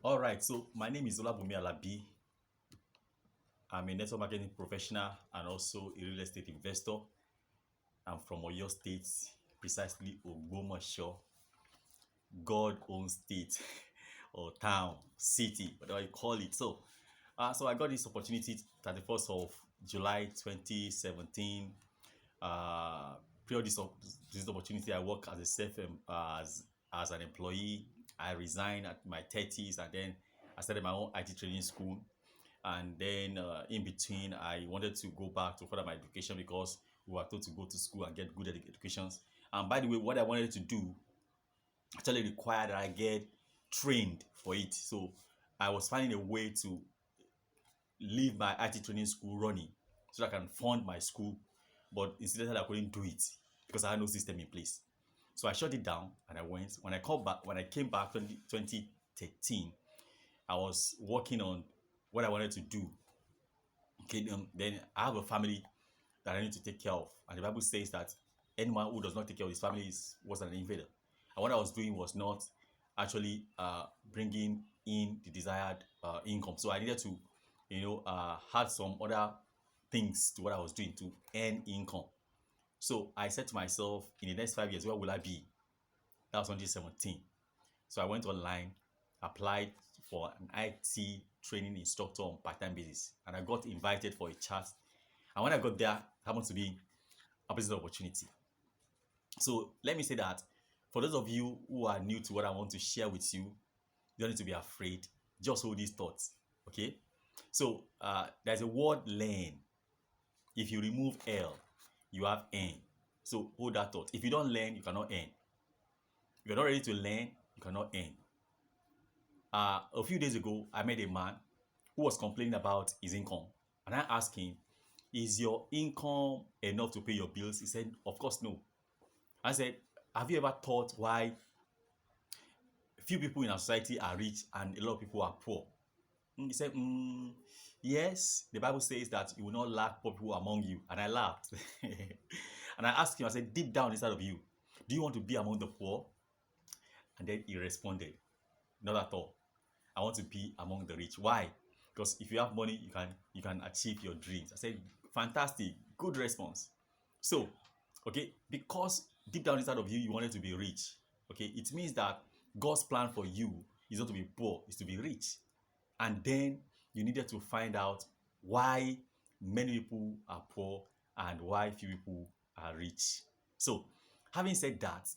All right, so my name is Olabumi Alabi. I'm a network marketing professional and also a real estate investor. I'm from Oyo State, precisely Ogbomoso, God-owned state or town, city, whatever you call it. So I got this opportunity 31st of July 2017. Uh, Prior this opportunity, I work as a as an employee. I resigned at my 30s and then I started my own IT training school. And then in between, I wanted to go back to further my education because we were told to go to school and get good educations. And by the way, what I wanted to do actually required that I get trained for it. So I was finding a way to leave my IT training school running so that I can fund my school. But instead, I couldn't do it because I had no system in place. So I shut it down and I went. When I came back 2013, I was working on what I wanted to do. Okay, then I have a family that I need to take care of, and the Bible says that anyone who does not take care of his family was an invader. And what I was doing was not actually bringing in the desired income, so I needed to, add some other things to what I was doing to earn income. So I said to myself, in the next 5 years, where will I be? That was 2017. So I went online, applied for an IT training instructor on part-time basis, and I got invited for a chat. And when I got there, it happened to be a business opportunity. So let me say that for those of you who are new to what I want to share with you, you don't need to be afraid. Just hold these thoughts. Okay? So there's a word learn. If you remove L, you have N. So hold that thought. If you don't learn, you cannot earn. If you're not ready to learn, you cannot earn. A few days ago, I met a man who was complaining about his income. And I asked him, is your income enough to pay your bills? He said, of course, no. I said, have you ever thought why few people in our society are rich and a lot of people are poor? He said, yes, the Bible says that you will not lack poor people among you. And I laughed. And I asked him, I said, deep down inside of you, do you want to be among the poor? And then he responded, not at all. I want to be among the rich. Why? Because if you have money, you can achieve your dreams. I said, fantastic, good response. So, okay, because deep down inside of you, you wanted to be rich. Okay, it means that God's plan for you is not to be poor, it's to be rich. And then you needed to find out why many people are poor and why few people are rich. So, having said that,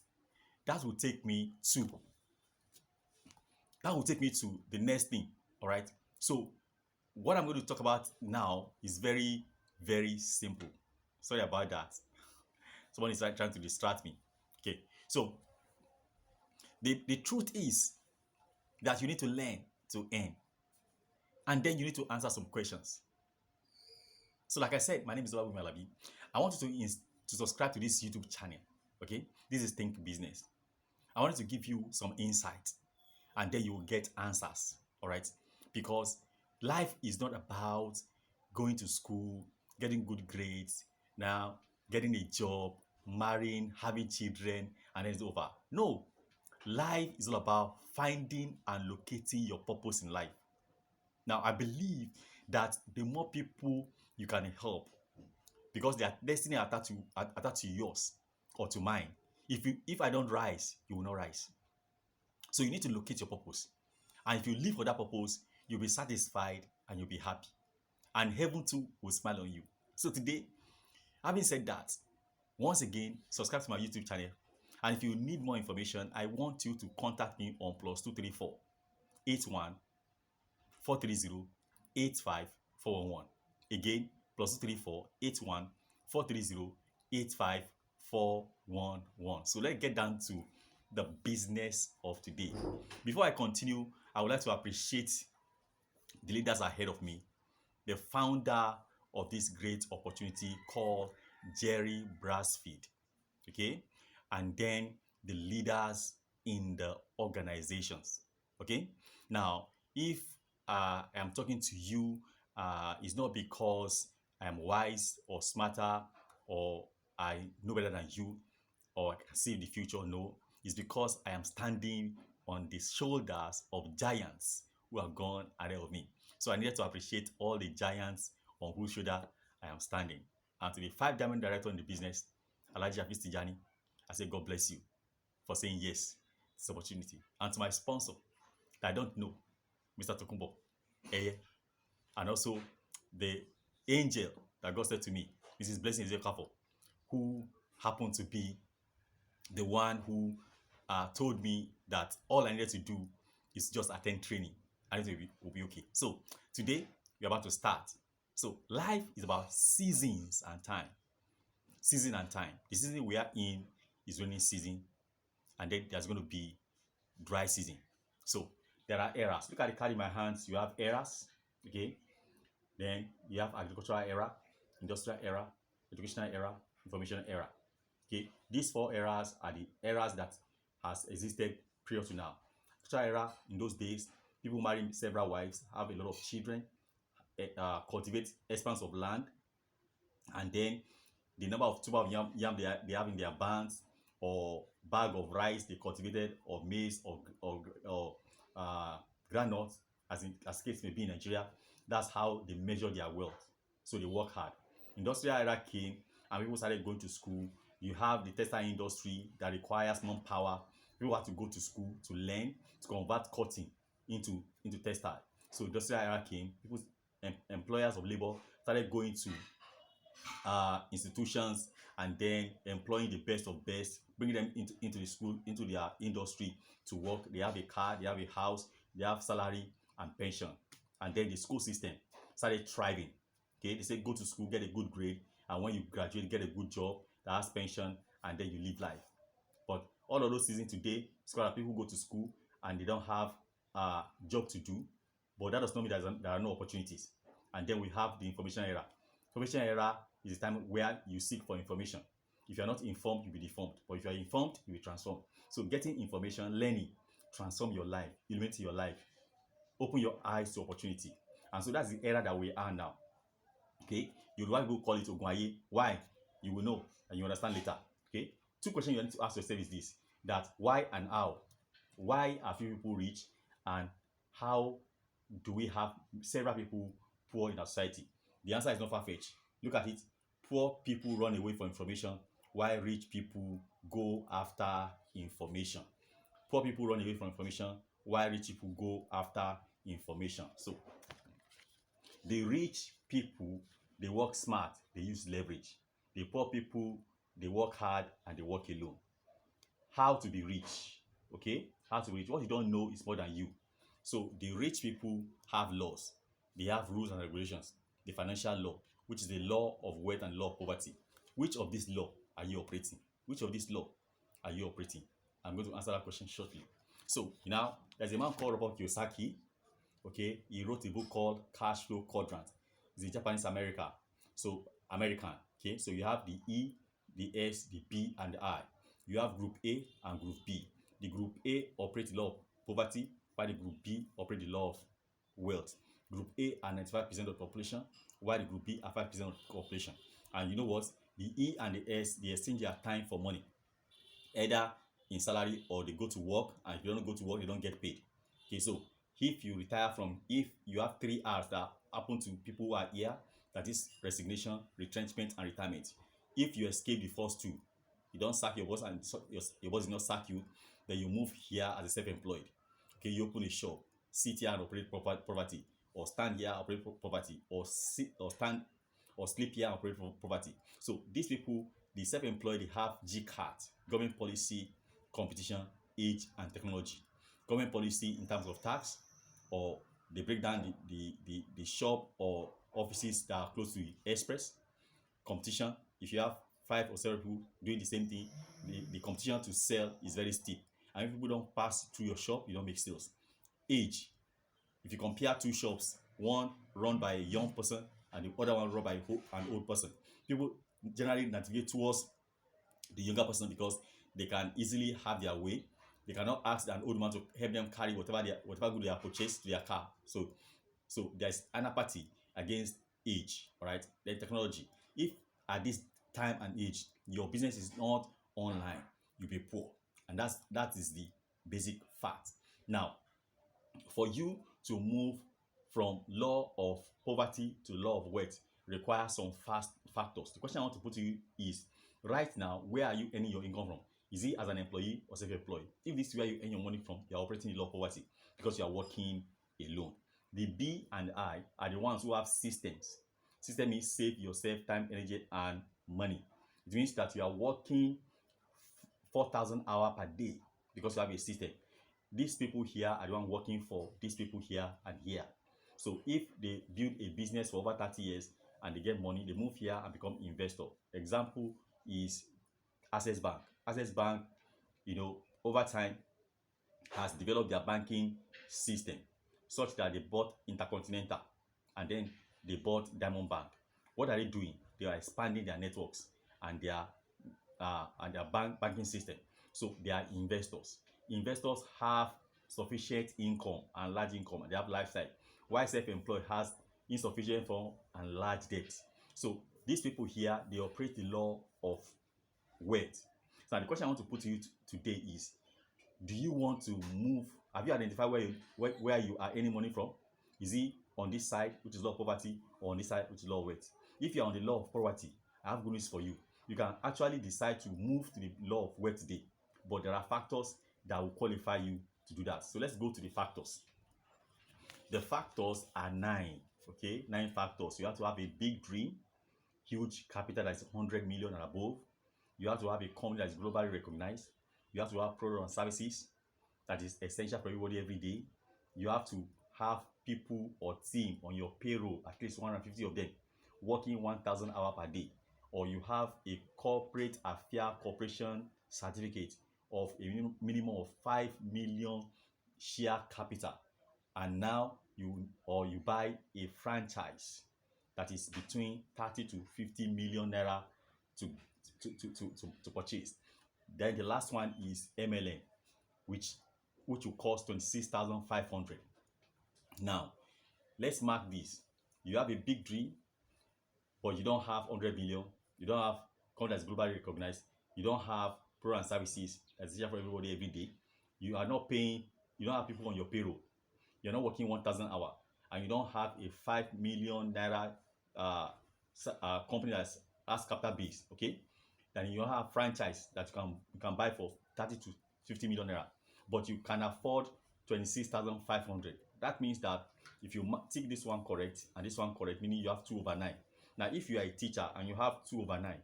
that will take me to the next thing. All right. So what I'm going to talk about now is very, very simple. Sorry about that. Someone is trying to distract me. Okay. So the truth is that you need to learn to earn. And then you need to answer some questions. So like I said, my name is Olabumi Alabi. I want you to subscribe to this YouTube channel. Okay. This is Think Business. I wanted to give you some insight and then you will get answers. All right. Because life is not about going to school, getting good grades, now getting a job, marrying, having children, and then it's over. No, life is all about finding and locating your purpose in life. Now, I believe that the more people you can help, because their destiny attached to yours or to mine. If I don't rise, you will not rise. So you need to locate your purpose. And if you live for that purpose, you'll be satisfied and you'll be happy. And heaven too will smile on you. So today, having said that, once again, subscribe to my YouTube channel. And if you need more information, I want you to contact me on +234 81 430 85411. Again, +234 81 430 85411. So let's get down to the business of today. Before I continue, I would like to appreciate the leaders ahead of me, the founder of this great opportunity called Jerry Brasfield, okay, and then the leaders in the organizations, okay. Now, if I am talking to you, it's not because I am wise or smarter or I know better than you or I can see the future. No, it's because I am standing on the shoulders of giants who have gone ahead of me. So I needed to appreciate all the giants on whose shoulder I am standing. And to the 5 diamond director in the business, Alhaji Hafiz Tijani, I say God bless you for saying yes to this opportunity. And to my sponsor that I don't know, Mr. Tokumbo Eye, and also the angel that God said to me, Mrs. Blessing Ezekafo, who happened to be the one who told me that all I needed to do is just attend training and it will be okay. So today we're about to start. So life is about seasons and time. Season and time. The season we are in is rainy season, and then there's going to be dry season. So there are eras. Look at the card in my hands. You have eras, okay? Then you have agricultural era, industrial era, educational era, information era. Okay, these 4 eras are the eras that has existed prior to now. Agricultural era, in those days, people marry several wives, have a lot of children, cultivate expanse of land, and then the number of tuber of yam they have in their barns, or bag of rice they cultivated, or maize, or groundnuts, as case may be in Nigeria. That's how they measure their wealth. So they work hard. Industrial era came and people started going to school. You have the textile industry that requires manpower. People have to go to school to learn to convert cotton into textile. So industrial era came. People, employers of labor, started going to institutions and then employing the best of best, bringing them into the school, into their industry to work. They have a car, they have a house, they have salary and pension. And then the school system started thriving. Okay, they say go to school, get a good grade, and when you graduate, get a good job that has pension, and then you live life. But all of those seasons today, scholars, people go to school and they don't have a job to do, but that does not mean there are no opportunities. And then we have the information era. Information era is a time where you seek for information. If you are not informed, you'll be deformed. But if you are informed, you'll be transformed. So getting information, learning, transform your life, illuminate your life, open your eyes to opportunity. And so that's the era that we are now. Okay, you would want to go call it Ogunwaye. Why? You will know and you understand later. Okay, 2 questions you need to ask yourself is this: that why and how. Why are few people rich, and how do we have several people poor in our society? The answer is not far-fetched. Look at it. Poor people run away from information, while rich people go after information. Poor people run away from information, while rich people go after information. So the rich people, they work smart, they use leverage. The poor people, they work hard and they work alone. How to be rich? Okay, how to be rich? What you don't know is more than you. So the rich people have laws, they have rules and regulations. The financial law, which is the law of wealth and law of poverty. Which of these law are you operating? Which of these law are you operating? I'm going to answer that question shortly. So now there's a man called Robert Kiyosaki. Okay, he wrote a book called Cash Flow Quadrant. It's a Japanese American. Okay, so you have the E, the S, the B, and the I. You have Group A and Group B. The Group A operates the law of poverty, while the Group B operates the law of wealth. Group A are 95% of the population, while the Group B are 5% of the population. And you know what? The E and the S, they exchange their time for money, either in salary or they go to work, and if you don't go to work, they don't get paid. Okay, so if you retire if you have 3 R's that happen to people who are here, that is resignation, retrenchment, and retirement. If you escape the first 2, you don't sack your boss and your boss did not sack you, then you move here as a self-employed. Okay, you open a shop, sit here and operate poverty, or stand here and operate poverty, or stand or sleep here and operate poverty. So these people, the self-employed, they have GCAT, government policy, competition, age, and technology. Government policy in terms of tax, or they break down the shop or offices that are close to the express. Competition, if you have 5 or 7 people doing the same thing, the competition to sell is very steep, and if people don't pass through your shop, you don't make sales. Age, if you compare 2 shops, one run by a young person and the other one run by an old person, people generally navigate towards the younger person because they can easily have their way. They cannot ask an old man to help them carry whatever good they have purchased to their car. So there's an apathy against age. All right, then technology. If at this time and age your business is not online, you'll be poor, and that is the basic fact. Now, for you to move from law of poverty to law of wealth requires some fast factors. The question I want to put to you is, right now, where are you earning your income from? Is it as an employee or self-employed? If this is where you earn your money from, you're operating in law of poverty because you are working alone. The B and I are the ones who have systems. System means save yourself time, energy, and money. It means that you are working 4,000 hours per day because you have a system. These people here are the one working for these people here and here. So if they build a business for over 30 years and they get money, they move here and become investor. Example is Access Bank. Access Bank, over time has developed their banking system such that they bought Intercontinental and then they bought Diamond Bank. What are they doing? They are expanding their networks and their banking system. So they are investors. Investors have sufficient income and large income, and they have lifestyle, while self-employed has insufficient income and large debt. So these people here, they operate the law of wealth. So the question I want to put to you today is, do you want to move? Have you identified where you are earning money from? Is it on this side, which is law of poverty, or on this side, which is law of wealth? If you are on the law of poverty, I have good news for you. You can actually decide to move to the law of wealth today, but there are factors that will qualify you to do that. So let's go to the factors. The factors are 9, okay? 9 factors. You have to have a big dream, huge capital that is 100 million and above. You have to have a company that is globally recognized. You have to have products and services that is essential for everybody every day. You have to have people or team on your payroll, at least 150 of them, working 1,000 hours per day. Or you have a corporate affair corporation certificate of a minimum of 5 million share capital. And now you buy a franchise that is between 30 to 50 million naira to purchase. Then the last one is MLM, which will cost 26,500. Now, let's mark this. You have a big dream, but you don't have 100 million. You don't have company that's globally recognized. You don't have products and services that's essential for everybody every day. You are not paying. You don't have people on your payroll. You're not working 1,000 hours, and you don't have a 5 million naira company that has capital base. Okay, then you have franchise that you can buy for 30 to 50 million naira, but you can afford 26,500. That means that if you tick this one correct and this one correct, meaning you have 2/9. Now, if you are a teacher and you have 2/9,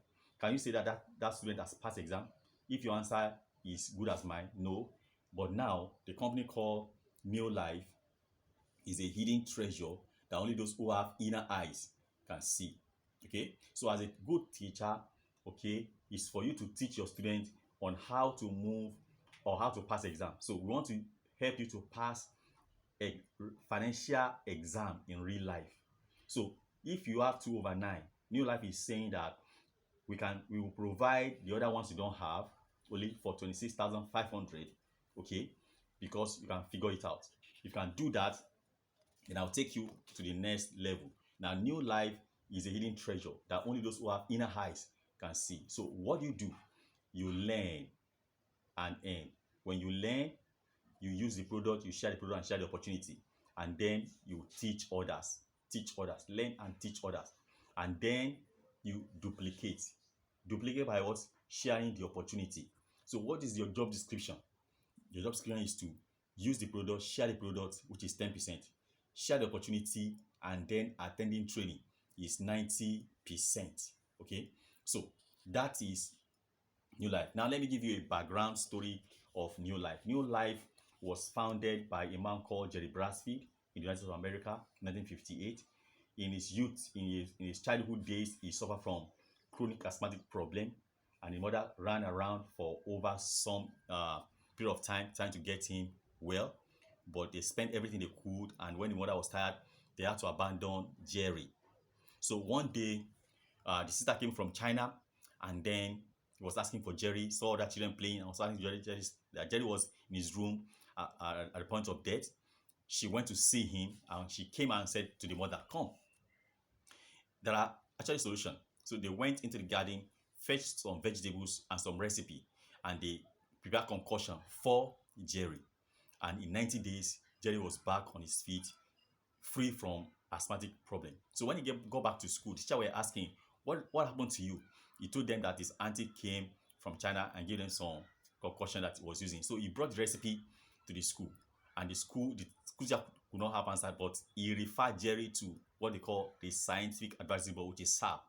can you say that student has passed exam? If your answer is good as mine, no. But now the company called Neolife is a hidden treasure that only those who have inner eyes can see. Okay, so as a good teacher, okay, is for you to teach your students on how to move or how to pass exam. So we want to help you to pass a financial exam in real life. So if you have 2/9, Neolife is saying that we will provide the other ones you don't have only for 26,500, okay, because you can figure it out. You can do that, then I'll take you to the next level. Now, Neolife is a hidden treasure that only those who have inner eyes can see. So what do? You learn and earn. When you learn, you use the product, you share the product and share the opportunity, and then you teach others, learn and teach others, and then you duplicate by what? Sharing the opportunity. So what is your job description? Your job description is to use the product, share the product, which is 10%, share the opportunity, and then attending training is 90%. Okay, so that is Neolife. Now let me give you a background story of Neolife. Neolife was founded by a man called Jerry Brasfield in the United States of America, 1958. In his youth, in his childhood days, he suffered from chronic asthmatic problem, and his mother ran around for over some period of time trying to get him well, but they spent everything they could, and when the mother was tired, they had to abandon Jerry. So one day, the sister came from China, and then he was asking for Jerry, saw other children playing, and was asking Jerry was in his room at the point of death. She went to see him, and she came and said to the mother, "Come, there are actually solutions." So they went into the garden, fetched some vegetables and some recipe, and they prepared concoction for Jerry. And in 90 days, Jerry was back on his feet, free from asthmatic problem. So when he got back to school, the teacher were asking, what happened to you? He told them that his auntie came from China and gave them some concoction that he was using. So he brought the recipe to the school, and the school teacher could not have answered, but he referred Jerry to what they call the scientific advisory board, which is SAP.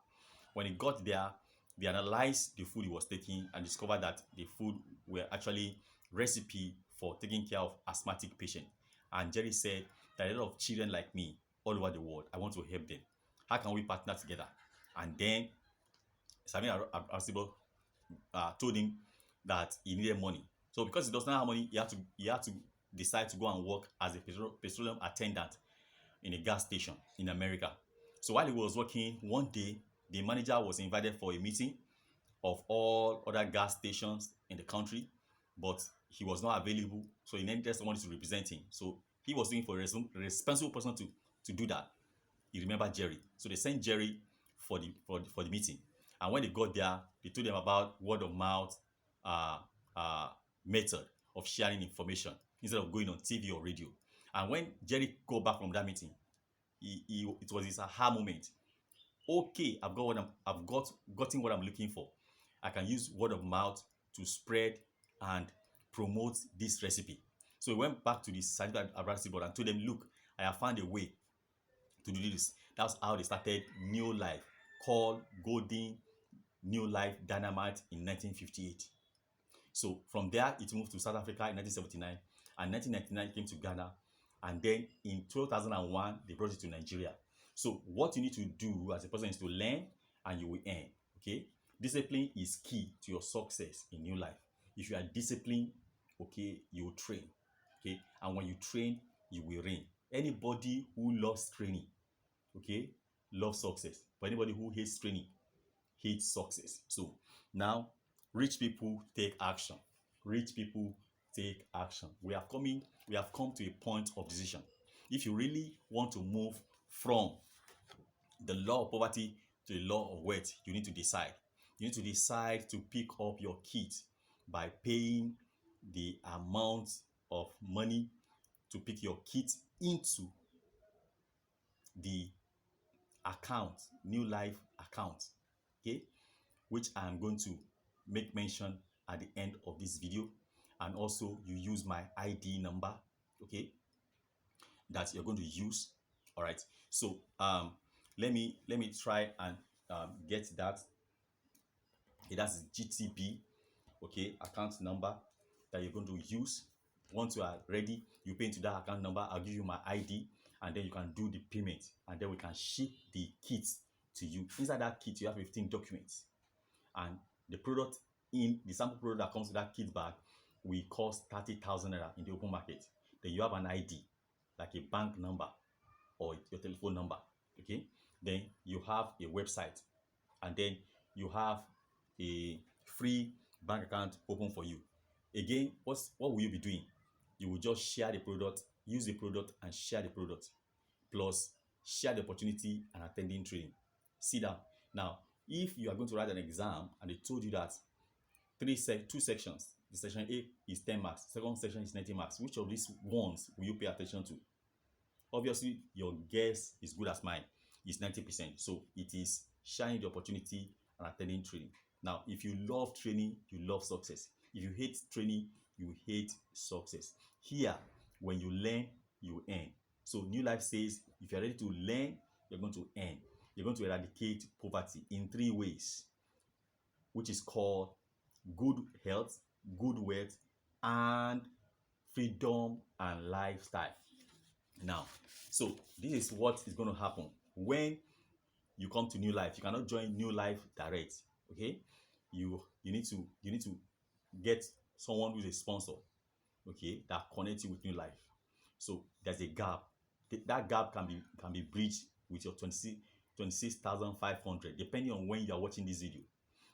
When he got there, they analyzed the food he was taking and discovered that the food were actually recipe for taking care of asthmatic patients. And Jerry said that a lot of children like me all over the world, I want to help them. How can we partner together? And then Sami Arsibo told him that he needed money. So because he does not have money, he had to decide to go and work as a petroleum attendant in a gas station in America. So while he was working, one day the manager was invited for a meeting of all other gas stations in the country, but he was not available, so he needed someone to represent him. So he was looking for a responsible person to do that. He remembered Jerry, so they sent Jerry for the meeting. And when they got there, they told them about word of mouth method of sharing information instead of going on TV or radio. And when Jerry got back from that meeting, it was his aha moment. Okay, I've gotten what I'm looking for. I can use word of mouth to spread and promote this recipe. So he went back to the scientific advisory board and told them, look, I have found a way to do this. That's how they started Neolife, called Golden Neolife Dynamite in 1958. So from there, it moved to South Africa in 1979, and 1999 came to Ghana, and then in 2001 they brought it to Nigeria. So what you need to do as a person is to learn, and you will earn. Okay, discipline is key to your success in new life. If you are disciplined, okay, you will train. Okay, and when you train, you will reign. Anybody who loves training, okay, loves success. But anybody who hates training hates success. So now, rich people take action. Rich people take action. We have come to a point of decision. If you really want to move from the law of poverty to the law of wealth, you need to decide. You need to decide to pick up your kit by paying the amount of money to pick your kit into the account, New Life account, okay, which I'm going to make mention at the end of this video. And also you use my ID number, okay, that you're going to use. All right, so let me try and get that. Okay, that's GTB, okay, account number that you're going to use. Once you are ready, you pay into that account number. I'll give you my ID, and then you can do the payment, and then we can ship the kit to you. Inside that kit, you have 15 documents, and the product in the sample product that comes with that kit bag will cost 30,000 naira in the open market. Then you have an ID, like a bank number or your telephone number, okay? Then you have a website, and then you have a free bank account open for you. Again, what will you be doing? You will just share the product, use the product, and share the product, plus share the opportunity and attending training. Sit down. Now, if you are going to write an exam and they told you that two sections, the section A is 10 marks, second section is 90 marks, which of these ones will you pay attention to? Obviously, your guess is good as mine. It's 90%. So it is sharing the opportunity and attending training. Now, if you love training, you love success. If you hate training, you hate success. Here, when you learn, you earn. So New Life says, if you're ready to learn, you're going to earn. You're going to eradicate poverty in 3 ways, which is called good health, good wealth, and freedom and lifestyle. Now, so this is what is going to happen when you come to New Life. You cannot join New Life direct, okay? You need to get someone who's a sponsor, okay, that connects you with New Life. So there's a gap. That gap can be bridged with your 26,500, depending on when you are watching this video.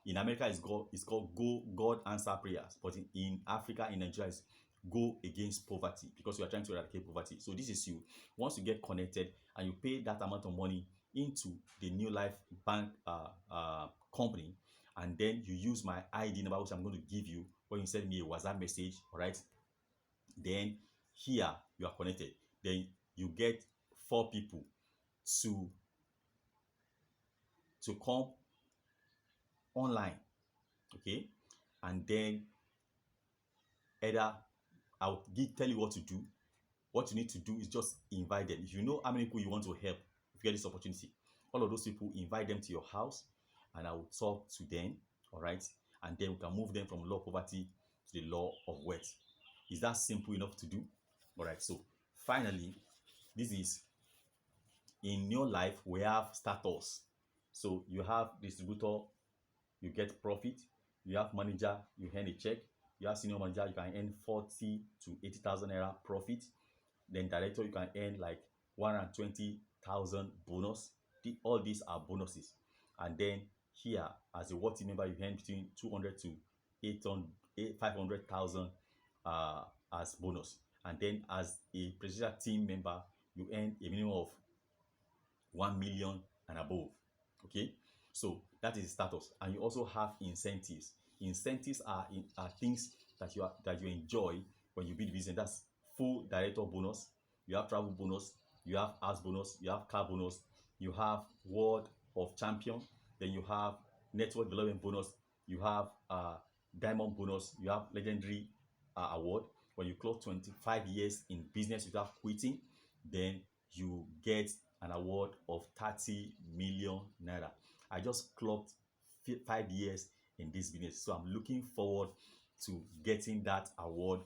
In America, it's called Go God Answer Prayers, but in Africa, in Nigeria, it's Go Against Poverty, because we are trying to eradicate poverty. So this is you. Once you get connected and you pay that amount of money into the New Life Bank company, and then you use my ID number, which I'm going to give you when you send me a WhatsApp message, all right? Then here you are connected. Then you get 4 people to come online, okay? And then either I'll tell you what to do. What you need to do is just invite them. If you know how many people you want to help, if you get this opportunity, all of those people, invite them to your house, and I will talk to them, all right? And then we can move them from law of poverty to the law of wealth. Is that simple enough to do? All right, so finally, this is in Neolife, we have status. So you have distributor, you get profit. You have manager, you earn a check. You have senior manager, you can earn 40 to 80,000 naira profit. Then director, you can earn like 120,000 bonus. All these are bonuses. And then here, as a work team member, you earn between 200 to 500,000 as bonus. And then as a presidential team member, you earn a minimum of 1 million and above. Okay, so that is status. And you also have incentives. Incentives are things that you enjoy when you build business. That's full director bonus, you have travel bonus, you have house bonus, you have car bonus, you have world of champion, then you have network development bonus, you have diamond bonus, you have legendary award. When you clock 25 years in business without quitting, then you get an award of 30 million naira. I just clocked 5 years in this business, so I'm looking forward to getting that award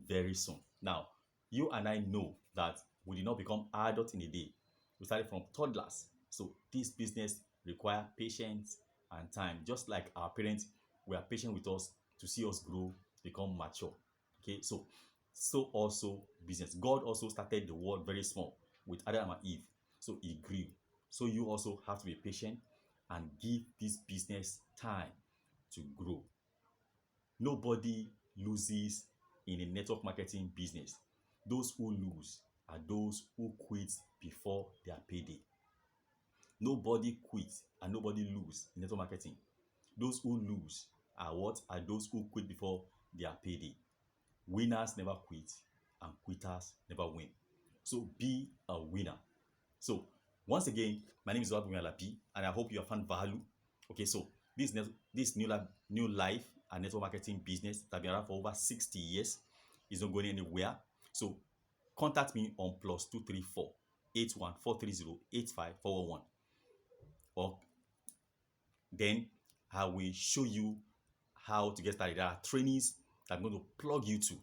very soon. Now, you and I know that we did not become adults in a day. We started from toddlers. So this business requires patience and time. Just like our parents were patient with us to see us grow, become mature. Okay, so also business. God also started the world very small with Adam and Eve. So he grew. So you also have to be patient and give this business time to grow. Nobody loses in a network marketing business. Those who lose are those who quit before their payday. Nobody quits and nobody lose in network marketing. Those who lose are what? Are those who quit before their payday. Winners never quit and quitters never win. So be a winner. So once again, my name is Oluwabunmi Alabi, and I hope you have found value. Okay, so this new life and network marketing business that has been around for over 60 years is not going anywhere. So contact me on +234 81 430 85411, or then I will show you how to get started. There are trainings that I'm going to plug you to,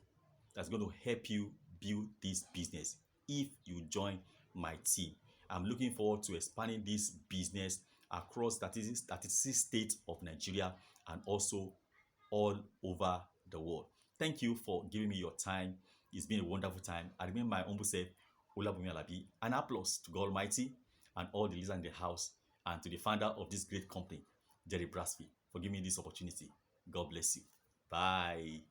that's going to help you build this business if you join my team. I'm looking forward to expanding this business across 36 states of Nigeria and also all over the world. Thank you for giving me your time. It's been a wonderful time. I remain my humble self, Oluwabunmi Alabi. An applause to God Almighty and all the listeners in the house, and to the founder of this great company, Jerry Brasby, for giving me this opportunity. God bless you. Bye.